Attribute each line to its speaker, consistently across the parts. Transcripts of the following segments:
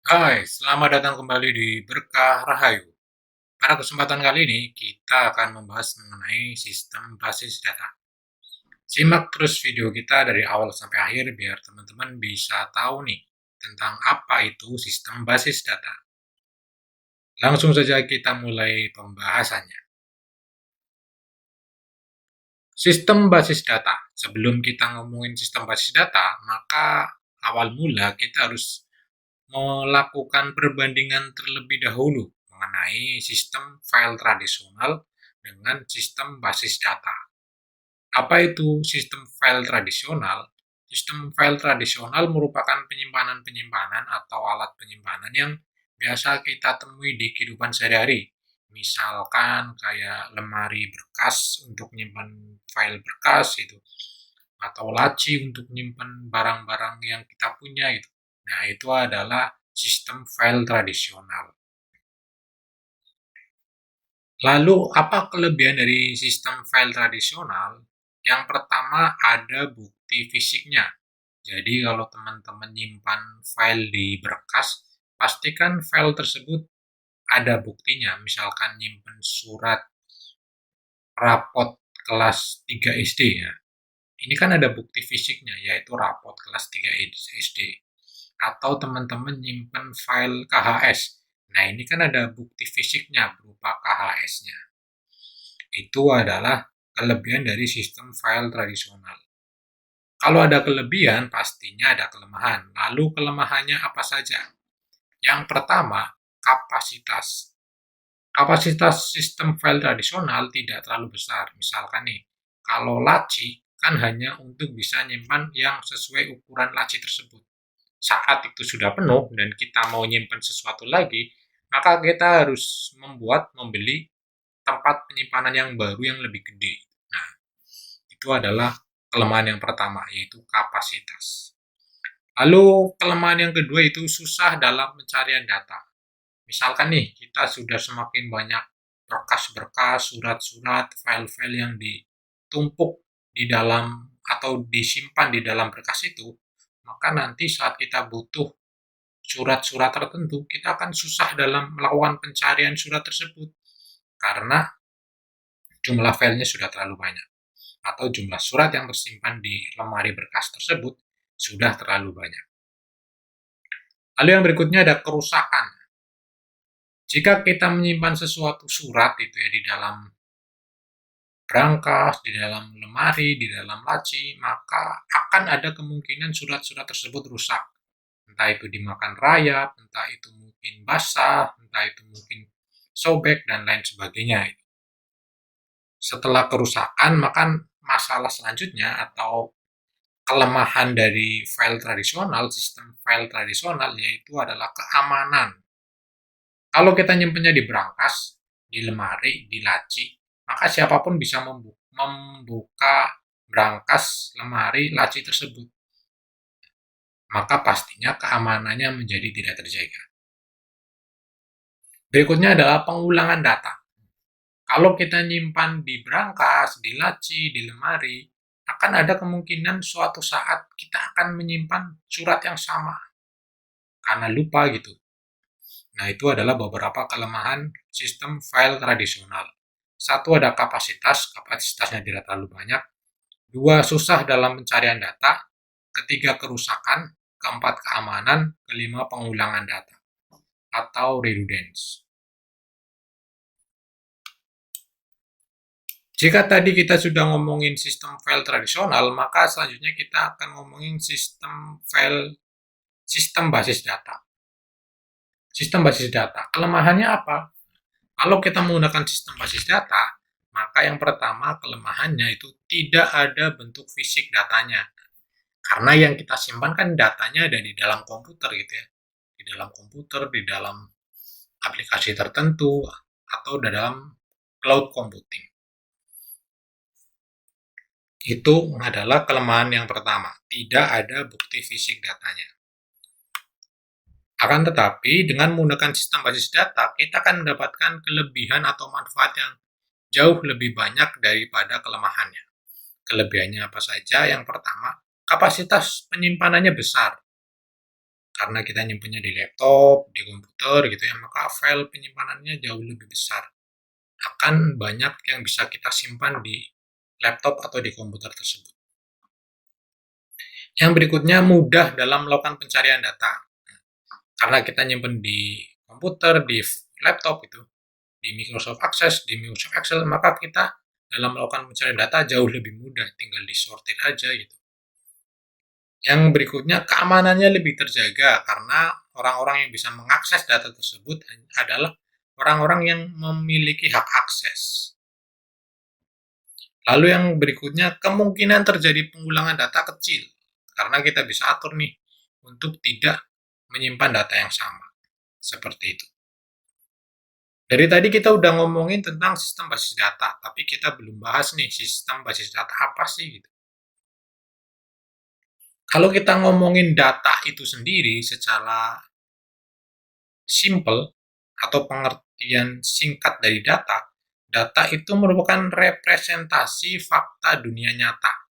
Speaker 1: Hai, selamat datang kembali di Berkah Rahayu. Pada kesempatan kali ini, kita akan membahas mengenai sistem basis data. Simak terus video kita dari awal sampai akhir biar teman-teman bisa tahu nih tentang apa itu sistem basis data. Langsung saja kita mulai pembahasannya. Sistem basis data. Sebelum kita ngomongin sistem basis data, maka awal mula kita harus melakukan perbandingan terlebih dahulu mengenai sistem file tradisional dengan sistem basis data. Apa itu sistem file tradisional? Sistem file tradisional merupakan penyimpanan-penyimpanan atau alat penyimpanan yang biasa kita temui di kehidupan sehari-hari. Misalkan kayak lemari berkas untuk menyimpan file berkas itu, atau laci untuk menyimpan barang-barang yang kita punya itu. Nah, itu adalah sistem file tradisional. Lalu, apa kelebihan dari sistem file tradisional? Yang pertama, ada bukti fisiknya. Jadi, kalau teman-teman nyimpan file di berkas, pastikan file tersebut ada buktinya. Misalkan nyimpan surat rapot kelas 3 SD ya. Ini kan ada bukti fisiknya, yaitu rapot kelas 3 SD. Atau teman-teman nyimpen file KHS. Nah, ini kan ada bukti fisiknya berupa KHS-nya. Itu adalah kelebihan dari sistem file tradisional. Kalau ada kelebihan, pastinya ada kelemahan. Lalu kelemahannya apa saja? Yang pertama, kapasitas. Kapasitas sistem file tradisional tidak terlalu besar. Misalkan nih, kalau laci kan hanya untuk bisa nyimpan yang sesuai ukuran laci tersebut. Saat itu sudah penuh dan kita mau nyimpan sesuatu lagi, maka kita harus membeli tempat penyimpanan yang baru yang lebih gede. Nah, itu adalah kelemahan yang pertama, yaitu kapasitas. Lalu kelemahan yang kedua itu susah dalam pencarian data. Misalkan nih, kita sudah semakin banyak berkas-berkas, surat-surat, file-file yang ditumpuk di dalam atau disimpan di dalam berkas itu, maka nanti saat kita butuh surat-surat tertentu, kita akan susah dalam melakukan pencarian surat tersebut karena jumlah filenya sudah terlalu banyak atau jumlah surat yang tersimpan di lemari berkas tersebut sudah terlalu banyak. Lalu yang berikutnya ada kerusakan. Jika kita menyimpan sesuatu surat itu ya di dalam brankas, di dalam lemari, di dalam laci, maka akan ada kemungkinan surat-surat tersebut rusak. Entah itu dimakan rayap, entah itu mungkin basah, entah itu mungkin sobek, dan lain sebagainya. Setelah kerusakan, maka masalah selanjutnya atau kelemahan dari file tradisional, sistem file tradisional, yaitu adalah keamanan. Kalau kita nyimpennya di brankas, di lemari, di laci, maka siapapun bisa membuka brankas, lemari, laci tersebut. Maka pastinya keamanannya menjadi tidak terjaga. Berikutnya adalah pengulangan data. Kalau kita nyimpan di brankas, di laci, di lemari, akan ada kemungkinan suatu saat kita akan menyimpan surat yang sama karena lupa gitu. Nah, itu adalah beberapa kelemahan sistem file tradisional. Satu, ada kapasitasnya tidak terlalu banyak. Dua, susah dalam pencarian data. Ketiga, kerusakan. Keempat, keamanan. Kelima, pengulangan data atau redundancy. Jika tadi kita sudah ngomongin sistem file tradisional, maka selanjutnya kita akan ngomongin sistem basis data. Sistem basis data. Kelemahannya apa? Kalau kita menggunakan sistem basis data, maka yang pertama kelemahannya itu tidak ada bentuk fisik datanya. Karena yang kita simpan kan datanya ada di dalam komputer gitu ya. Di dalam komputer, di dalam aplikasi tertentu, atau dalam cloud computing. Itu adalah kelemahan yang pertama, tidak ada bukti fisik datanya. Akan tetapi, dengan menggunakan sistem basis data, kita akan mendapatkan kelebihan atau manfaat yang jauh lebih banyak daripada kelemahannya. Kelebihannya apa saja? Yang pertama, kapasitas penyimpanannya besar. Karena kita nyimpennya di laptop, di komputer gitu ya, maka file penyimpanannya jauh lebih besar. Akan banyak yang bisa kita simpan di laptop atau di komputer tersebut. Yang berikutnya, mudah dalam melakukan pencarian data. Karena kita nyimpen di komputer, di laptop itu, di Microsoft Access, di Microsoft Excel, maka kita dalam melakukan pencarian data jauh lebih mudah, tinggal disortir aja gitu. Yang berikutnya, keamanannya lebih terjaga karena orang-orang yang bisa mengakses data tersebut adalah orang-orang yang memiliki hak akses. Lalu yang berikutnya, kemungkinan terjadi pengulangan data kecil karena kita bisa atur nih untuk tidak menyimpan data yang sama. Seperti itu. Dari tadi kita udah ngomongin tentang sistem basis data, tapi kita belum bahas nih sistem basis data apa sih gitu. Kalau kita ngomongin data itu sendiri secara simple atau pengertian singkat dari data, data itu merupakan representasi fakta dunia nyata.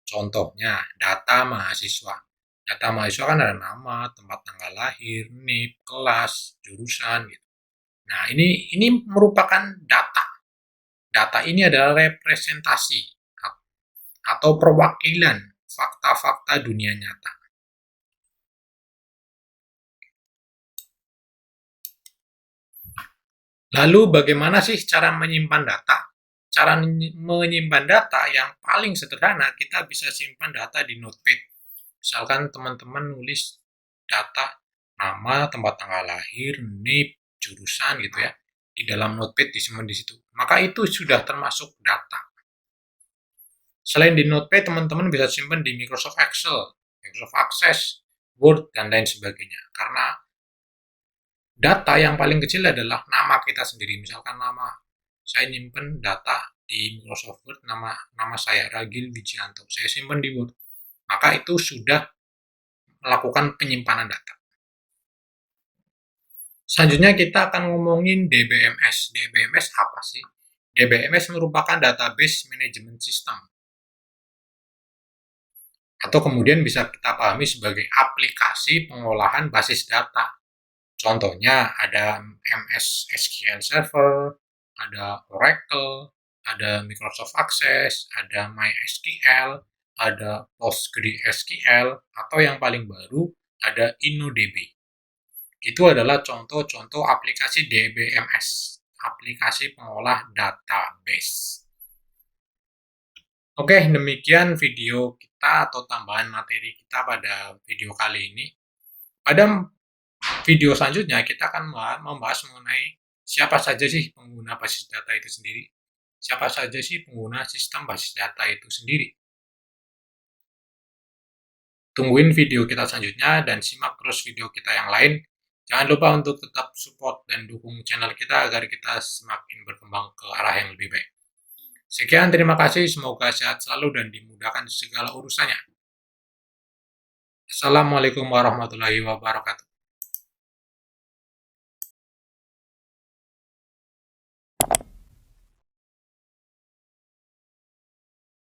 Speaker 1: Contohnya, data mahasiswa. Data mahasiswa kan ada nama, tempat tanggal lahir, NIP, kelas, jurusan gitu. Nah, ini merupakan data. Data ini adalah representasi atau perwakilan fakta-fakta dunia nyata. Lalu bagaimana sih cara menyimpan data? Cara menyimpan data yang paling sederhana, kita bisa simpan data di Notepad. Misalkan teman-teman nulis data, nama, tempat tanggal lahir, NIP, jurusan gitu ya, di dalam Notepad disimpan di situ. Maka itu sudah termasuk data. Selain di Notepad, teman-teman bisa simpan di Microsoft Excel, Microsoft Access, Word, dan lain sebagainya. Karena data yang paling kecil adalah nama kita sendiri. Misalkan nama, saya nyimpen data di Microsoft Word, nama saya Ragil Wijianto. Saya simpan di Word. Maka itu sudah melakukan penyimpanan data. Selanjutnya kita akan ngomongin DBMS. DBMS apa sih? DBMS merupakan database management system. Atau kemudian bisa kita pahami sebagai aplikasi pengolahan basis data. Contohnya ada MS SQL Server, ada Oracle, ada Microsoft Access, ada MySQL, ada PostgreSQL, atau yang paling baru ada InnoDB. Itu adalah contoh-contoh aplikasi DBMS, aplikasi pengolah database. Oke, demikian video kita atau tambahan materi kita pada video kali ini. Pada video selanjutnya kita akan membahas mengenai siapa saja sih pengguna basis data itu sendiri. Siapa saja sih pengguna sistem basis data itu sendiri. Tungguin video kita selanjutnya dan simak terus video kita yang lain. Jangan lupa untuk tetap support dan dukung channel kita agar kita semakin berkembang ke arah yang lebih baik. Sekian, terima kasih. Semoga sehat selalu dan dimudahkan segala urusannya. Assalamualaikum warahmatullahi wabarakatuh.